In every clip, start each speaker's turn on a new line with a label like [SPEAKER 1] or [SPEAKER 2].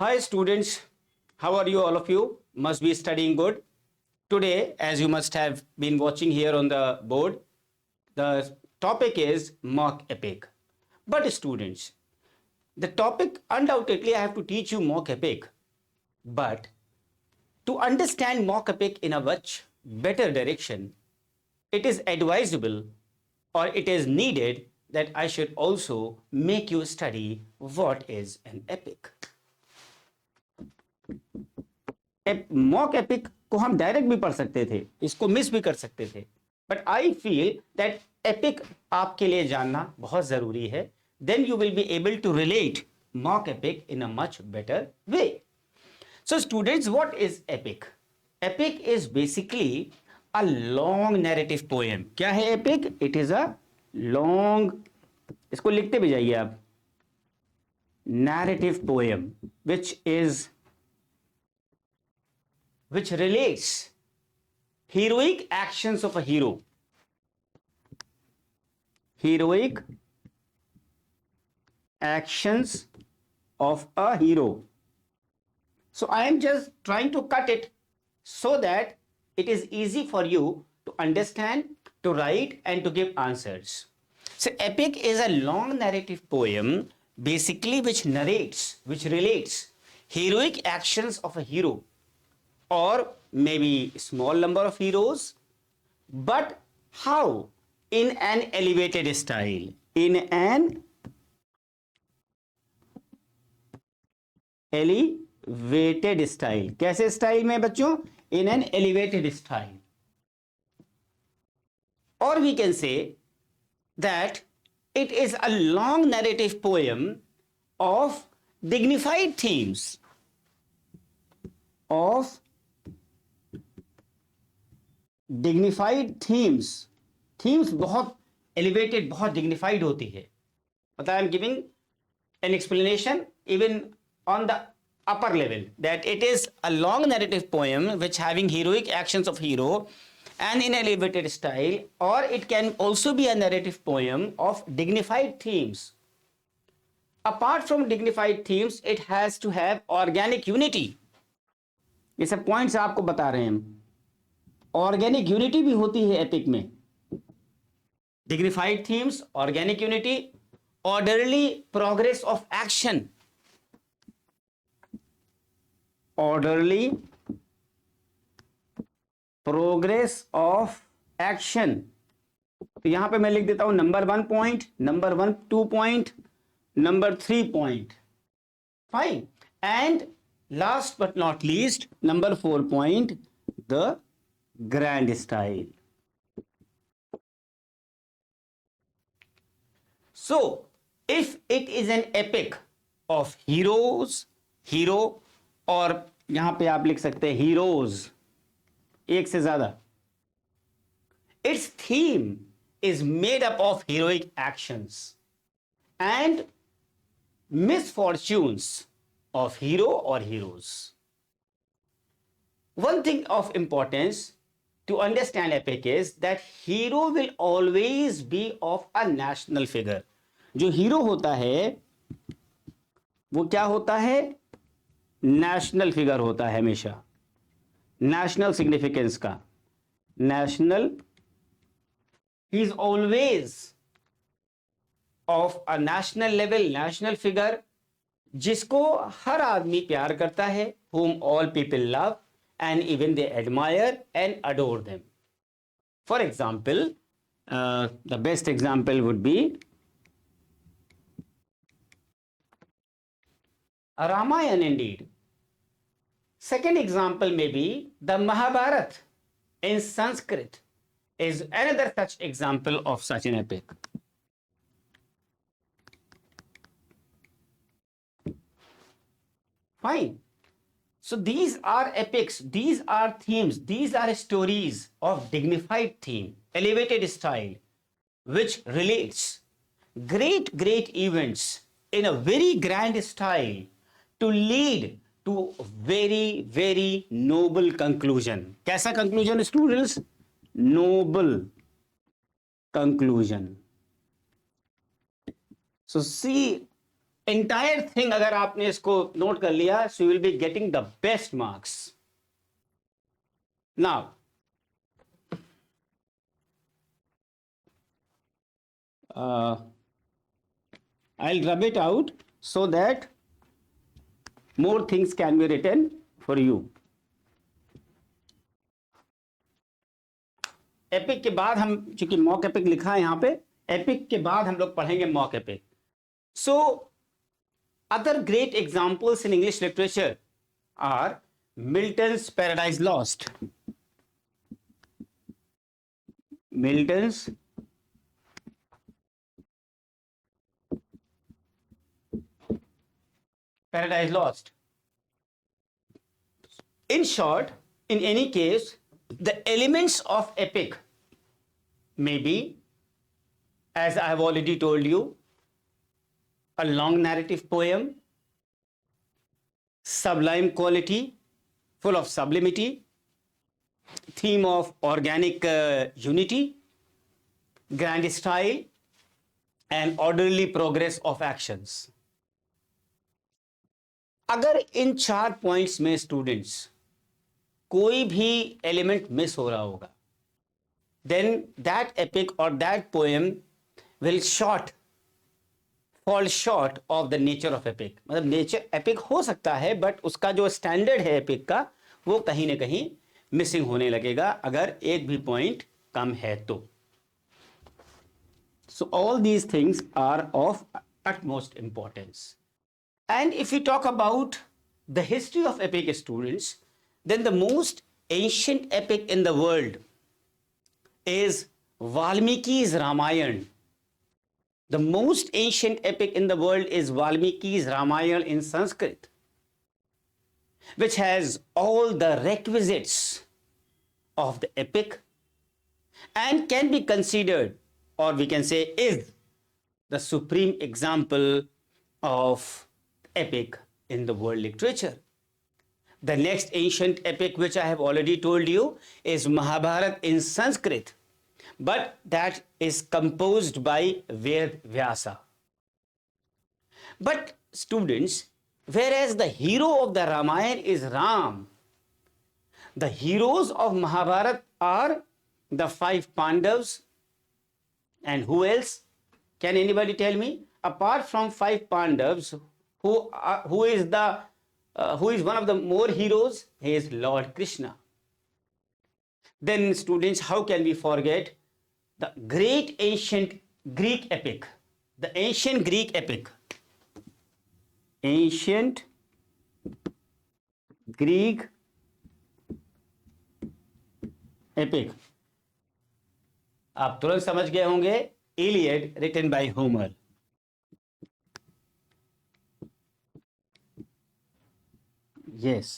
[SPEAKER 1] Hi students, how are you all of you? Must be studying good. Today, as you must have been watching here on the board, the topic is mock epic. But students, the topic undoubtedly I have to teach you mock epic. But to understand mock epic in a much better direction, it is advisable or it is needed that I should also make you study what is an epic. Mock epic को हम direct भी पढ़ सकते थे, इसको miss भी कर सकते थे, but I feel that epic आपके लिए जानना बहुत जरूरी है. Then you will be able to relate mock epic in a much better way. So students, what is epic? Epic is basically a long narrative poem. क्या है epic? It is a long, इसको लिखते भी जाइए आप, narrative poem which relates heroic actions of a hero. Heroic actions of a hero. So I am just trying to cut it so that it is easy for you to understand, to write and to give answers. So epic is a long narrative poem basically which narrates, which relates heroic actions of a hero, or maybe small number of heroes, but how? In an elevated style. In an elevated style. कैसे style में बच्चों? In an elevated style. Or we can say that it is a long narrative poem of dignified themes, of dignified themes. Themes बहुत elevated, बहुत dignified होती है. But I am giving an explanation even on the upper level that it is a long narrative poem which having heroic actions of hero and in elevated style, or it can also be a narrative poem of dignified themes. Apart from dignified themes, it has to have organic unity. ये सब points आपको बता रहे हैं हम. Organic unity भी होती है एपिक में. Dignified themes, organic unity, orderly progress of action. Orderly progress of action. तो यहां पे मैं लिख देता हूं number 1 point, number 1 2 point, number 3 point. Fine. And last but not least, number 4 point, the grand style. So if it is an epic of heroes, hero, और यहां पे आप लिख सकते हैं heroes एक से ज्यादा, its theme is made up of heroic actions and misfortunes of hero or heroes. One thing of importance to understand epic is that hero will always be of a national figure. जो hero होता है वो क्या होता है? National figure होता है हमेशा, नेशनल सिग्निफिकेंस का. National, he is always of a national level, national figure, जिसको हर आदमी प्यार करता है, whom all people love and even they admire and adore them. For example, the best example would be Ramayana indeed. Second example may be the Mahabharata in Sanskrit is another such example of such an epic. Fine. So these are epics, these are themes, these are stories of dignified theme, elevated style, which relates great events in a very grand style to lead to very noble conclusion. कैसा conclusion students? Noble conclusion. So see entire thing अगर आपने इसको note कर लिया, so you will be getting the best marks. Now I'll rub it out so that more things can be written for you. Epic के बाद हम, चूंकि mock epic लिखा है यहां पे, एपिक के बाद हम लोग पढ़ेंगे mock epic. So other great examples in English literature are Milton's Paradise Lost. Milton's Paradise Lost. In short, in any case, the elements of epic may be, as I have already told you, a long narrative poem, sublime quality, full of sublimity, theme of organic unity, grand style, and orderly progress of actions. अगर इन 4 points में students कोई भी element miss हो रहा होगा, then that epic और that poem will fall short of the nature of epic. मतलब nature epic हो सकता है, बट उसका जो स्टैंडर्ड है एपिक का, वो कहीं ना कहीं मिसिंग होने लगेगा अगर एक भी पॉइंट कम है तो. So all these things are of utmost importance. And if we talk about the history of epic, students, then the most ancient epic in the world is Valmiki's Ramayana. The most ancient epic in the world is Valmiki's Ramayana in Sanskrit, which has all the requisites of the epic and can be considered, or we can say is, the supreme example of epic in the world literature. The next ancient epic, which I have already told you, is Mahabharata in Sanskrit, but that is composed by Ved Vyasa. But students, whereas the hero of the Ramayana is Ram, the heroes of Mahabharata are the 5 Pandavas. And who else? Can anybody tell me? Apart from 5 Pandavas, who is one of the more heroes? He is Lord Krishna. Then students, how can we forget the great ancient Greek epic? The ancient Greek epic. Ancient Greek epic. आप तुरंत समझ गए होंगे, Iliad written by Homer. Yes.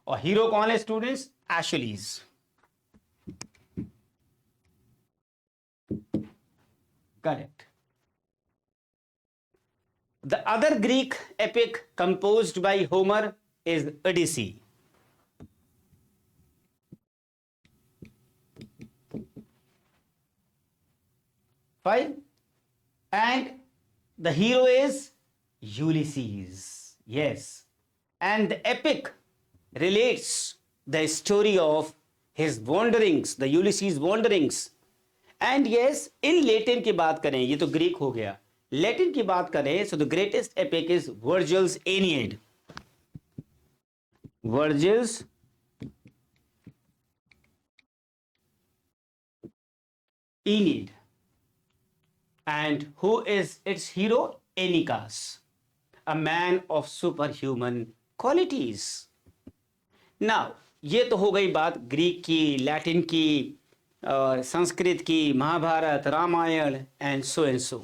[SPEAKER 1] और hero कौन है students? Achilles. Correct. The other Greek epic composed by Homer is Odyssey. Fine. And the hero is Ulysses. Yes. And the epic relates the story of his wanderings, the Ulysses wanderings. And yes, in Latin की बात करें, ये तो Greek हो गया. Latin की बात करें, so the greatest epic is Virgil's Aeneid. Virgil's Aeneid. And who is its hero? Aeneas, a man of superhuman qualities. Now, ये तो हो गई बात ग्रीक की, लैटिन की, संस्कृत की, Mahabharat, Ramayan, and so.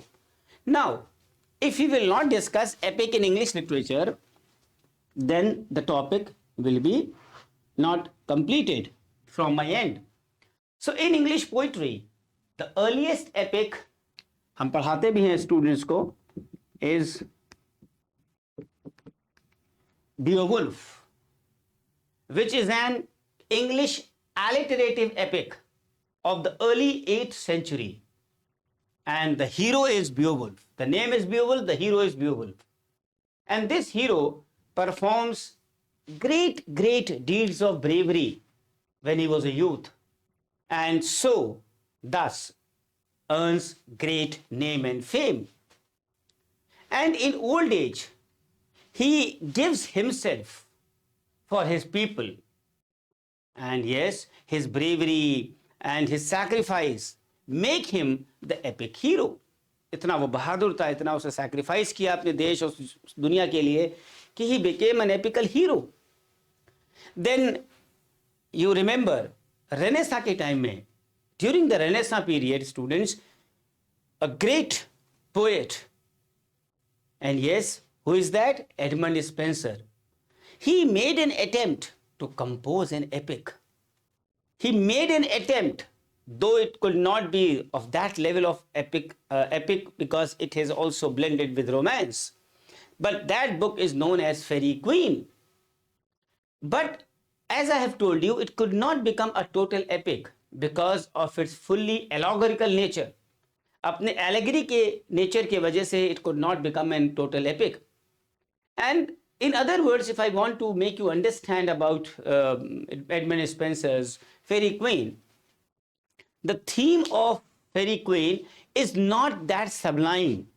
[SPEAKER 1] Now, if we will not discuss epic in English literature, then the topic will be not completed from my end. So, in English poetry, the earliest epic, हम पढ़ाते भी हैं students को, is Beowulf, which is an English alliterative epic of the early 8th century. and the hero is Beowulf. The name is Beowulf, the hero is Beowulf. And this hero performs great deeds of bravery when he was a youth, and so thus earns great name and fame. And in old age, he gives himself for his people. And yes, his bravery and his sacrifice make him the epic hero. इतना वो बहादुर था, इतना उसे sacrifice किया अपने देश और दुनिया के लिए कि he became an epical hero. Then you remember Renaissance के टाइम में, during the Renaissance period, students, a great poet, and yes, who is that? Edmund Spenser. He made an attempt to compose an epic. He made an attempt, though it could not be of that level of epic because it is also blended with romance. But that book is known as Fairy Queen. But as I have told you, it could not become a total epic because of its fully allegorical nature. अपने allegory के nature के वजह से it could not become a total epic. And in other words, if I want to make you understand about Edmund Spenser's Fairy Queen, the theme of Fairy Queen is not that sublime.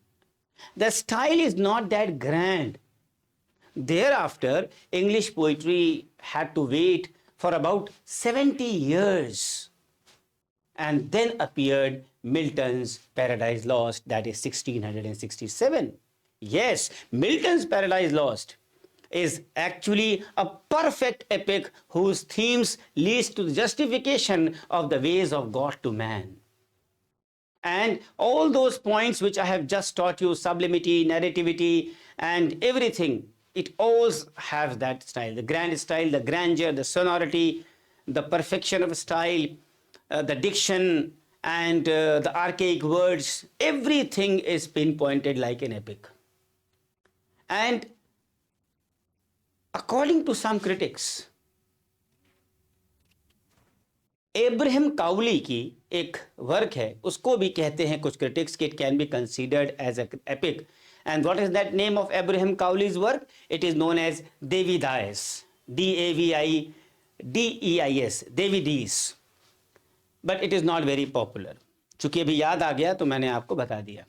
[SPEAKER 1] The style is not that grand. Thereafter, English poetry had to wait for about 70 years. And then appeared Milton's Paradise Lost, that is 1667. Yes, Milton's Paradise Lost is actually a perfect epic whose themes leads to the justification of the ways of God to man. And all those points which I have just taught you, sublimity, narrativity, and everything, it always has that style, the grand style, the grandeur, the sonority, the perfection of style, the diction, and the archaic words, everything is pinpointed like an epic. And according to some critics, Abraham Cowley की एक work है, उसको भी कहते हैं कुछ critics कि it can be considered as an epic. And what is that name of Abraham Cowley's work? It is known as Davy Dies, Davideis, Davy Dies. But it is not very popular. चूंकि अभी याद आ गया तो मैंने आपको बता दिया.